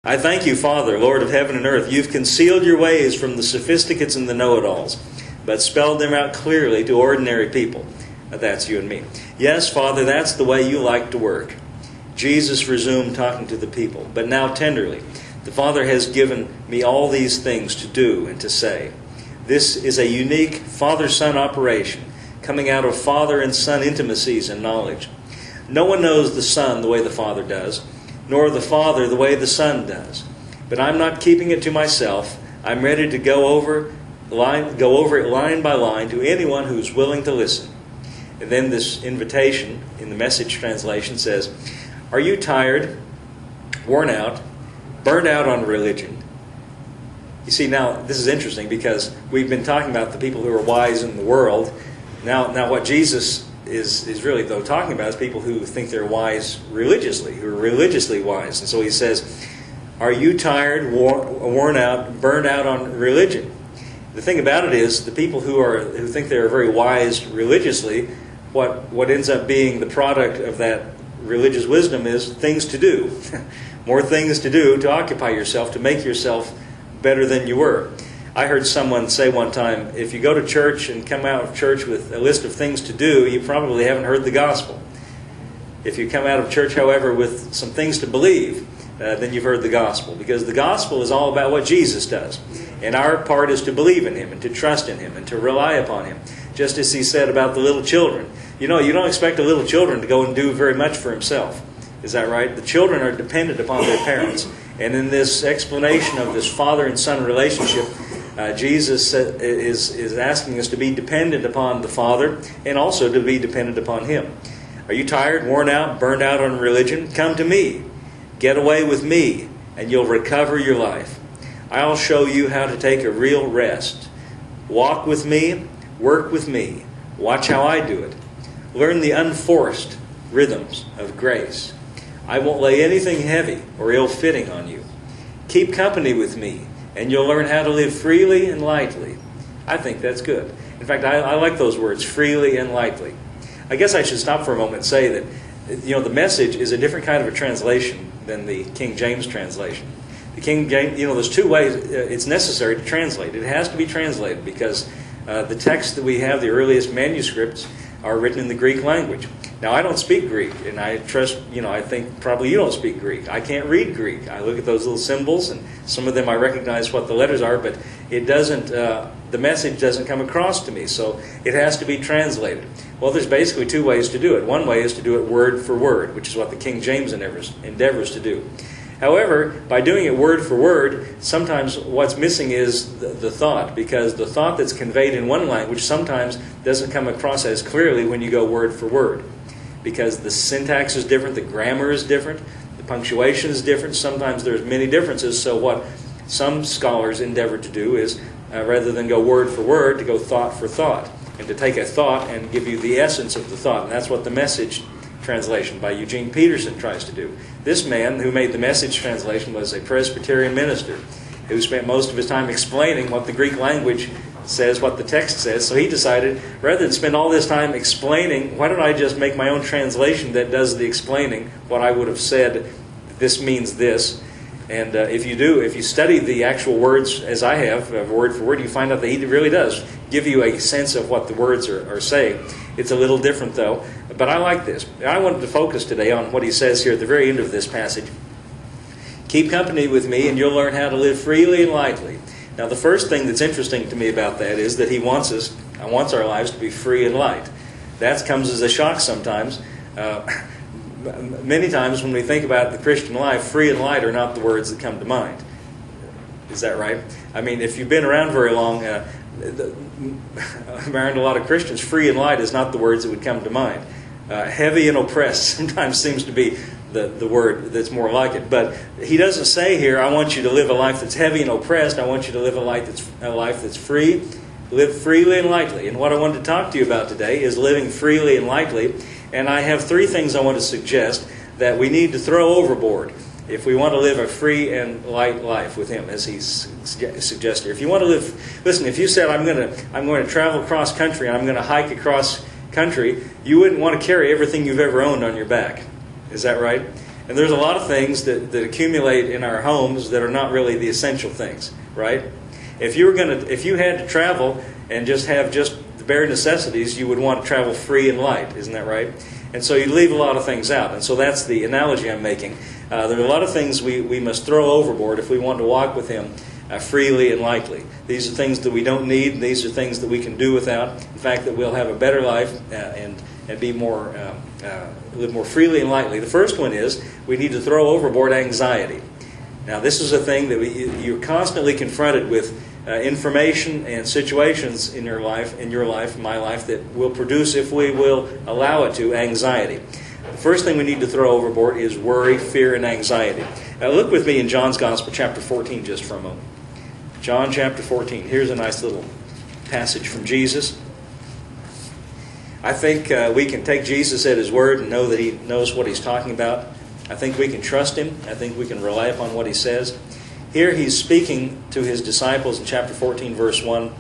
I thank you, Father, Lord of heaven and earth. You've concealed your ways from the sophisticates and the know-it-alls, but spelled them out clearly to ordinary people. That's you and me. Yes, Father, that's the way you like to work. Jesus resumed talking to the people, but now tenderly. The Father has given me all these things to do and to say. This is a unique Father-Son operation, coming out of Father and Son intimacies and knowledge. No one knows the Son the way the Father does, nor the Father the way the Son does. But I'm not keeping it to myself. I'm ready to go over it line by line to anyone who's willing to listen. And then this invitation in the Message translation says, "Are you tired, worn out, burned out on religion?" You see, now this is interesting because we've been talking about the people who are wise in the world. Now what Jesus is really, though, talking about is people who think they're wise religiously, who are religiously wise. And so he says, are you tired, worn out, burned out on religion? The thing about it is, the people who think they're very wise religiously, what ends up being the product of that religious wisdom is things to do. More things to do to occupy yourself, to make yourself better than you were. I heard someone say one time, if you go to church and come out of church with a list of things to do, you probably haven't heard the gospel. If you come out of church, however, with some things to believe, then you've heard the gospel. Because the gospel is all about what Jesus does. And our part is to believe in Him and to trust in Him and to rely upon Him. Just as He said about the little children. You know, you don't expect a little children to go and do very much for himself. Is that right? The children are dependent upon their parents. And in this explanation of this father and son relationship, Jesus is asking us to be dependent upon the Father and also to be dependent upon Him. Are you tired, worn out, burned out on religion? Come to me. Get away with me, and you'll recover your life. I'll show you how to take a real rest. Walk with me, work with me. Watch how I do it. Learn the unforced rhythms of grace. I won't lay anything heavy or ill-fitting on you. Keep company with me, and you'll learn how to live freely and lightly. I think that's good. In fact, I like those words, freely and lightly. I guess I should stop for a moment and say that, the Message is a different kind of a translation than the King James translation. The King James, there's two ways it's necessary to translate. It has to be translated because the text that we have, the earliest manuscripts, are written in the Greek language. Now, I don't speak Greek, and I trust, I think probably you don't speak Greek. I can't read Greek. I look at those little symbols, and some of them I recognize what the letters are, but it doesn't, the message doesn't come across to me, so it has to be translated. Well, there's basically two ways to do it. One way is to do it word for word, which is what the King James endeavors to do. However, by doing it word for word, sometimes what's missing is the thought, because the thought that's conveyed in one language sometimes doesn't come across as clearly when you go word for word. Because the syntax is different, the grammar is different, the punctuation is different, sometimes there's many differences. So what some scholars endeavor to do is, rather than go word for word, to go thought for thought, and to take a thought and give you the essence of the thought. And that's what the Message translation by Eugene Peterson tries to do. This man who made the Message translation was a Presbyterian minister who spent most of his time explaining what the Greek language says, what the text says. So he decided, rather than spend all this time explaining, why don't I just make my own translation that does the explaining, what I would have said, this means this. And if you study the actual words as I have, word for word, you find out that he really does give you a sense of what the words are saying. It's a little different, though. But I like this. I wanted to focus today on what he says here at the very end of this passage. Keep company with me, and you'll learn how to live freely and lightly. Now, the first thing that's interesting to me about that is that he wants our lives to be free and light. That comes as a shock sometimes. Many times when we think about the Christian life, free and light are not the words that come to mind. Is that right? I mean, if you've been around very long, around a lot of Christians, free and light is not the words that would come to mind. Heavy and oppressed sometimes seems to be the word that's more like it. But he doesn't say here, I want you to live a life that's heavy and oppressed. I want you to live a life that's free. Live freely and lightly. And what I wanted to talk to you about today is living freely and lightly. And I have three things I want to suggest that we need to throw overboard if we want to live a free and light life with Him, as he suggests here. If you want to live, listen, if you said, I'm going to travel across country and I'm going to hike across country, you wouldn't want to carry everything you've ever owned on your back. Is that right? And there's a lot of things that accumulate in our homes that are not really the essential things, right? If you had to travel and just have just the bare necessities, you would want to travel free and light, isn't that right? And so you leave a lot of things out. And so that's the analogy I'm making. There are a lot of things we must throw overboard if we want to walk with Him freely and lightly. These are things that we don't need. These are things that we can do without. In fact, that we'll have a better life and be more live more freely and lightly. The first one is we need to throw overboard anxiety. Now, this is a thing that you're constantly confronted with information and situations in your life, my life, that will produce, if we will allow it to, anxiety. The first thing we need to throw overboard is worry, fear, and anxiety. Now, look with me in John's Gospel, chapter 14, just for a moment. John chapter 14. Here's a nice little passage from Jesus. I think we can take Jesus at His word and know that He knows what He's talking about. I think we can trust Him. I think we can rely upon what He says. Here He's speaking to His disciples in chapter 14, verse 1.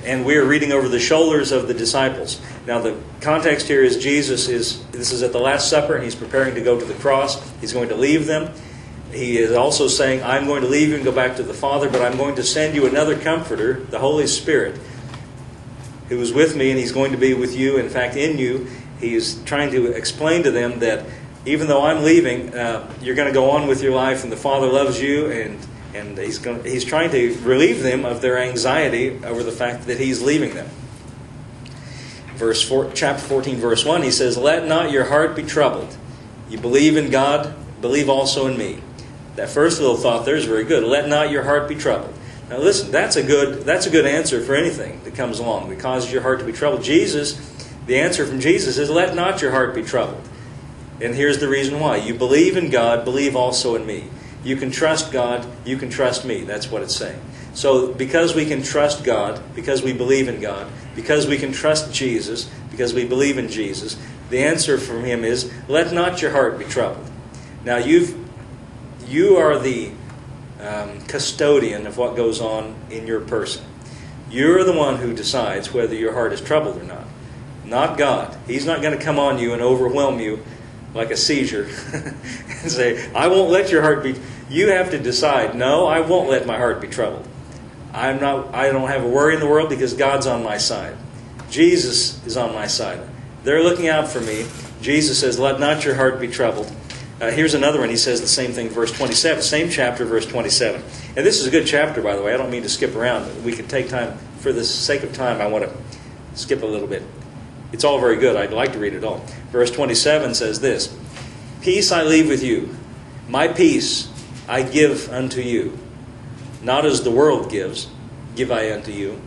And we are reading over the shoulders of the disciples. Now the context here is this is at the Last Supper, and He's preparing to go to the cross. He's going to leave them. He is also saying, I'm going to leave you and go back to the Father, but I'm going to send you another Comforter, the Holy Spirit, who is with me, and He's going to be with you, in fact, in you. He's trying to explain to them that even though I'm leaving, you're going to go on with your life, and the Father loves you, and He's trying to relieve them of their anxiety over the fact that He's leaving them. Chapter 14, verse 1, He says, Let not your heart be troubled. You believe in God, believe also in me. That first little thought there is very good. Let not your heart be troubled. Now listen, that's a good answer for anything that comes along that causes your heart to be troubled. The answer from Jesus is, let not your heart be troubled. And here's the reason why. You believe in God, believe also in me. You can trust God, you can trust me. That's what it's saying. So because we can trust God, because we believe in God, because we can trust Jesus, because we believe in Jesus, the answer from Him is, let not your heart be troubled. Now you are the custodian of what goes on in your person. You're the one who decides whether your heart is troubled or not God. He's not going to come on you and overwhelm you like a seizure and say, I won't let your heart be. You have to decide, no, I won't let my heart be troubled. I don't have a worry in the world because God's on my side. Jesus is on my side. They're looking out for me. Jesus says, let not your heart be troubled. Here's another one. He says the same thing, verse 27. Same chapter, verse 27. And this is a good chapter, by the way. I don't mean to skip around. We could take time. For the sake of time, I want to skip a little bit. It's all very good. I'd like to read it all. Verse 27 says this, Peace I leave with you. My peace I give unto you. Not as the world gives, give I unto you.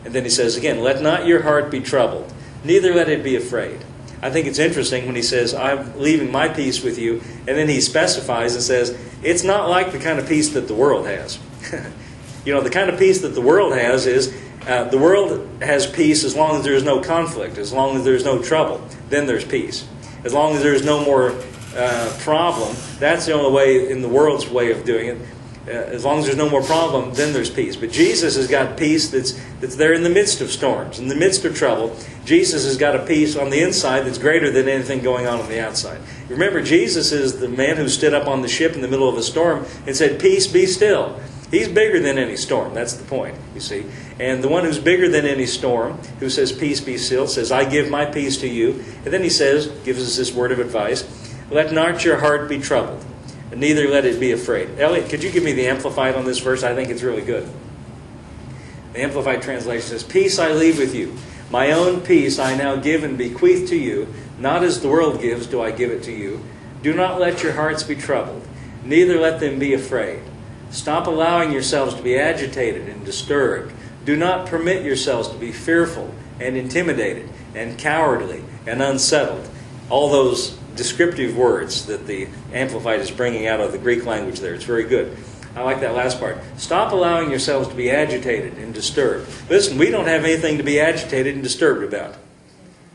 And then he says again, Let not your heart be troubled, neither let it be afraid. I think it's interesting when he says, I'm leaving my peace with you, and then he specifies and says, it's not like the kind of peace that the world has. The kind of peace that the world has is, the world has peace as long as there's no conflict, as long as there's no trouble, then there's peace. As long as there's no more problem, that's the only way in the world's way of doing it. As long as there's no more problem, then there's peace. But Jesus has got peace that's there in the midst of storms, in the midst of trouble. Jesus has got a peace on the inside that's greater than anything going on the outside. Remember, Jesus is the man who stood up on the ship in the middle of a storm and said, Peace, be still. He's bigger than any storm. That's the point, you see. And the one who's bigger than any storm, who says, Peace, be still, says, I give my peace to you. And then he gives us this word of advice, Let not your heart be troubled, and neither let it be afraid. Elliot, could you give me the Amplified on this verse? I think it's really good. The Amplified translation says, Peace I leave with you. My own peace I now give and bequeath to you. Not as the world gives do I give it to you. Do not let your hearts be troubled, neither let them be afraid. Stop allowing yourselves to be agitated and disturbed. Do not permit yourselves to be fearful and intimidated and cowardly and unsettled. All those descriptive words that the Amplified is bringing out of the Greek language there. It's very good. I like that last part. Stop allowing yourselves to be agitated and disturbed. Listen, we don't have anything to be agitated and disturbed about.